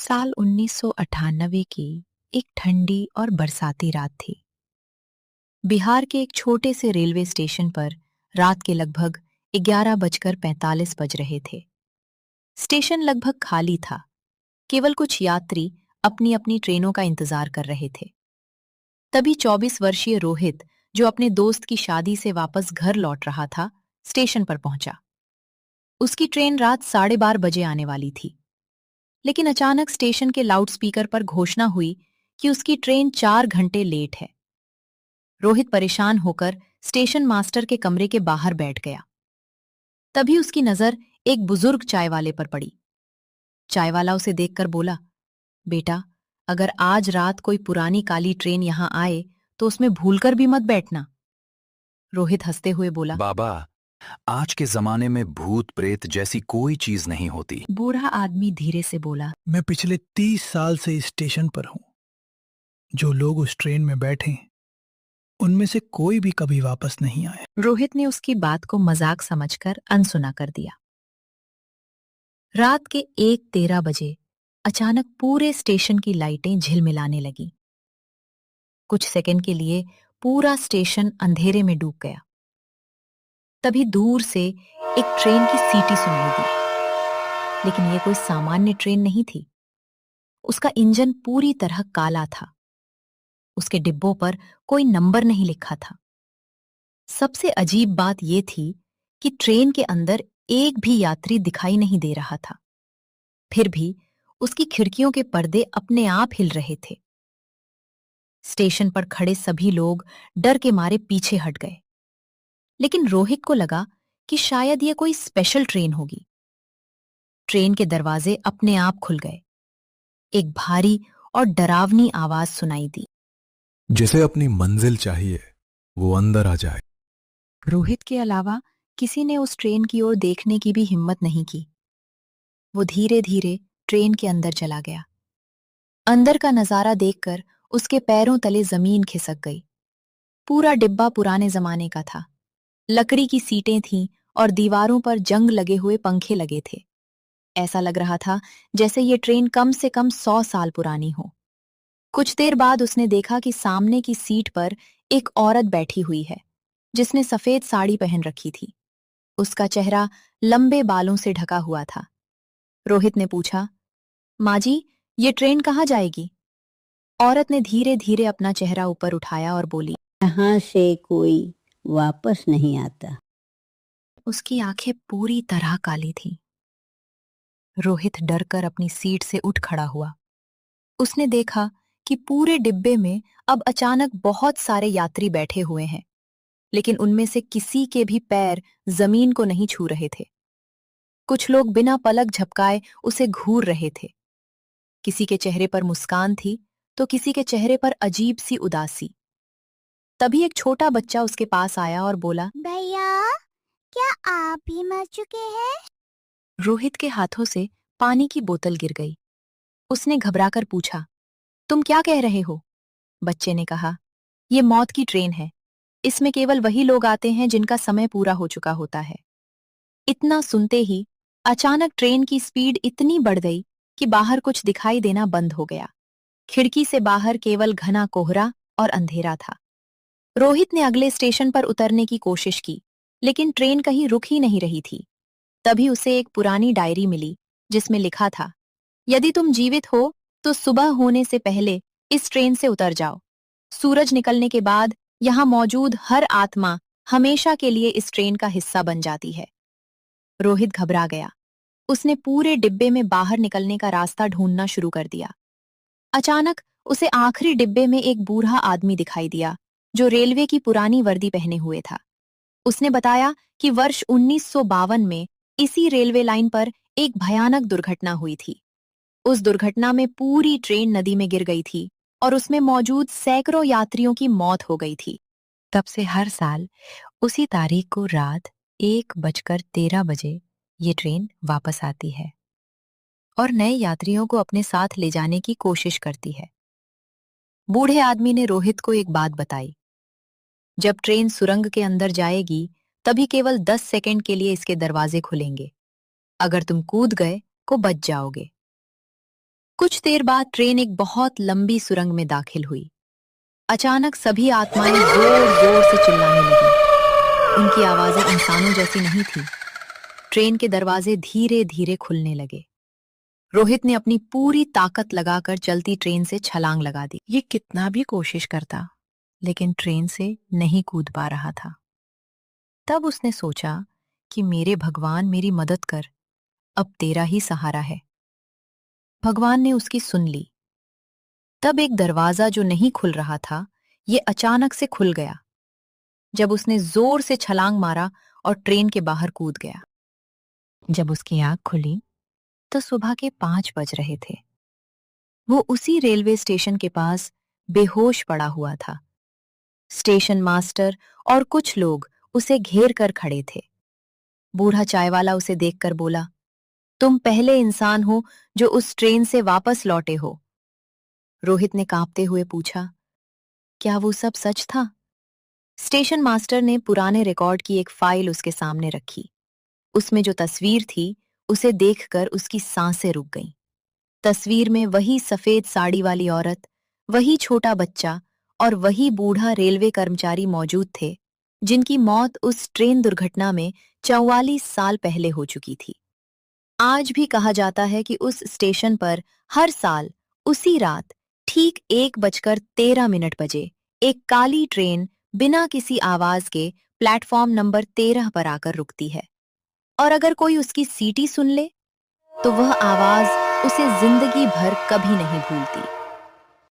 साल 1998 की एक ठंडी और बरसाती रात थी। बिहार के एक छोटे से रेलवे स्टेशन पर रात के लगभग 11:45 बज रहे थे। स्टेशन लगभग खाली था। केवल कुछ यात्री अपनी अपनी ट्रेनों का इंतजार कर रहे थे। तभी 24 वर्षीय रोहित, जो अपने दोस्त की शादी से वापस घर लौट रहा था, स्टेशन पर पहुंचा। उसकी ट्रेन रात 12:30 बजे आने वाली थी। लेकिन अचानक स्टेशन के लाउडस्पीकर पर घोषणा हुई कि उसकी ट्रेन 4 घंटे लेट है। रोहित परेशान होकर स्टेशन मास्टर के कमरे के बाहर बैठ गया। तभी उसकी नजर एक बुजुर्ग चाय वाले पर पड़ी। चाय वाला उसे देखकर बोला, बेटा, अगर आज रात कोई पुरानी काली ट्रेन यहां आए तो उसमें भूलकर भी मत बैठना। रोहित हंसते हुए बोला, बाबा, आज के जमाने में भूत प्रेत जैसी कोई चीज नहीं होती। बूढ़ा आदमी धीरे से बोला, मैं पिछले 30 साल से इस स्टेशन पर हूं। जो लोग उस ट्रेन में बैठे उनमें से कोई भी कभी वापस नहीं आया। रोहित ने उसकी बात को मजाक समझकर अनसुना कर दिया। रात के 1:13 बजे अचानक पूरे स्टेशन की लाइटें झिलमिलाने लगीं। कुछ सेकंड के लिए पूरा स्टेशन अंधेरे में डूब गया। तभी दूर से एक ट्रेन की सीटी सुनाई दी। लेकिन यह कोई सामान्य ट्रेन नहीं थी। उसका इंजन पूरी तरह काला था। उसके डिब्बों पर कोई नंबर नहीं लिखा था। सबसे अजीब बात यह थी कि ट्रेन के अंदर एक भी यात्री दिखाई नहीं दे रहा था। फिर भी उसकी खिड़कियों के पर्दे अपने आप हिल रहे थे। स्टेशन पर खड़े सभी लोग डर के मारे पीछे हट गए। लेकिन रोहित को लगा कि शायद यह कोई स्पेशल ट्रेन होगी। ट्रेन के दरवाजे अपने आप खुल गए। एक भारी और डरावनी आवाज सुनाई दी, जिसे अपनी मंजिल चाहिए वो अंदर आ जाए। रोहित के अलावा किसी ने उस ट्रेन की ओर देखने की भी हिम्मत नहीं की। वो धीरे धीरे ट्रेन के अंदर चला गया। अंदर का नजारा देखकर उसके पैरों तले जमीन खिसक गई। पूरा डिब्बा पुराने जमाने का था। लकड़ी की सीटें थीं और दीवारों पर जंग लगे हुए पंखे लगे थे। ऐसा लग रहा था जैसे ये ट्रेन कम से कम 100 साल पुरानी हो। कुछ देर बाद उसने देखा कि सामने की सीट पर एक औरत बैठी हुई है, जिसने सफेद साड़ी पहन रखी थी। उसका चेहरा लंबे बालों से ढका हुआ था। रोहित ने पूछा, माँ जी, ये ट्रेन कहाँ जाएगी? औरत ने धीरे धीरे अपना चेहरा ऊपर उठाया और बोली, यहाँ से कोई वापस नहीं आता। उसकी आंखें पूरी तरह काली थीं। रोहित डरकर अपनी सीट से उठ खड़ा हुआ। उसने देखा कि पूरे डिब्बे में अब अचानक बहुत सारे यात्री बैठे हुए हैं, लेकिन उनमें से किसी के भी पैर जमीन को नहीं छू रहे थे। कुछ लोग बिना पलक झपकाए उसे घूर रहे थे। किसी के चेहरे पर मुस्कान थी तो किसी के चेहरे पर अजीब सी उदासी। तभी एक छोटा बच्चा उसके पास आया और बोला, भैया, क्या आप भी मर चुके हैं? रोहित के हाथों से पानी की बोतल गिर गई। उसने घबराकर पूछा, तुम क्या कह रहे हो? बच्चे ने कहा, ये मौत की ट्रेन है। इसमें केवल वही लोग आते हैं जिनका समय पूरा हो चुका होता है। इतना सुनते ही अचानक ट्रेन की स्पीड इतनी बढ़ गई कि बाहर कुछ दिखाई देना बंद हो गया। खिड़की से बाहर केवल घना कोहरा और अंधेरा था। रोहित ने अगले स्टेशन पर उतरने की कोशिश की, लेकिन ट्रेन कहीं रुक ही नहीं रही थी। तभी उसे एक पुरानी डायरी मिली, जिसमें लिखा था, यदि तुम जीवित हो तो सुबह होने से पहले इस ट्रेन से उतर जाओ। सूरज निकलने के बाद यहां मौजूद हर आत्मा हमेशा के लिए इस ट्रेन का हिस्सा बन जाती है। रोहित घबरा गया। उसने पूरे डिब्बे में बाहर निकलने का रास्ता ढूंढना शुरू कर दिया। अचानक उसे आखिरी डिब्बे में एक बूढ़ा आदमी दिखाई दिया, जो रेलवे की पुरानी वर्दी पहने हुए था। उसने बताया कि वर्ष 1952 में इसी रेलवे लाइन पर एक भयानक दुर्घटना हुई थी। उस दुर्घटना में पूरी ट्रेन नदी में गिर गई थी और उसमें मौजूद सैकड़ों यात्रियों की मौत हो गई थी। तब से हर साल उसी तारीख को रात 1:13 बजे ये ट्रेन वापस आती है और नए यात्रियों को अपने साथ ले जाने की कोशिश करती है। बूढ़े आदमी ने रोहित को एक बात बताई, जब ट्रेन सुरंग के अंदर जाएगी तभी केवल 10 सेकंड के लिए इसके दरवाजे खुलेंगे। अगर तुम कूद गए तो बच जाओगे। कुछ देर बाद ट्रेन एक बहुत लंबी सुरंग में दाखिल हुई। अचानक सभी आत्माएं जोर जोर से चिल्लाने लगी। उनकी आवाजें इंसानों जैसी नहीं थी। ट्रेन के दरवाजे धीरे धीरे खुलने लगे। रोहित ने अपनी पूरी ताकत लगाकर चलती ट्रेन से छलांग लगा दी। ये कितना भी कोशिश करता, लेकिन ट्रेन से नहीं कूद पा रहा था। तब उसने सोचा कि मेरे भगवान मेरी मदद कर, अब तेरा ही सहारा है। भगवान ने उसकी सुन ली। तब एक दरवाजा जो नहीं खुल रहा था, ये अचानक से खुल गया जब उसने जोर से छलांग मारा और ट्रेन के बाहर कूद गया। जब उसकी आंख खुली तो सुबह के 5 बज रहे थे। वो उसी रेलवे स्टेशन के पास बेहोश पड़ा हुआ था। स्टेशन मास्टर और कुछ लोग उसे घेर कर खड़े थे। बूढ़ा चाय वाला उसे देखकर बोला, तुम पहले इंसान हो जो उस ट्रेन से वापस लौटे हो। रोहित ने कांपते हुए पूछा, क्या वो सब सच था? स्टेशन मास्टर ने पुराने रिकॉर्ड की एक फाइल उसके सामने रखी। उसमें जो तस्वीर थी, उसे देखकर उसकी सांसें रुक गईं। तस्वीर में वही सफेद साड़ी वाली औरत, वही छोटा बच्चा और वही बूढ़ा रेलवे कर्मचारी मौजूद थे, जिनकी मौत उस ट्रेन दुर्घटना में 44 साल पहले हो चुकी थी। आज भी कहा जाता है कि उस स्टेशन पर हर साल उसी रात ठीक 1:13 बजे एक काली ट्रेन बिना किसी आवाज के प्लेटफॉर्म नंबर 13 पर आकर रुकती है। और अगर कोई उसकी सीटी सुन ले, तो वह आवाज उसे जिंदगी भर कभी नहीं भूलती।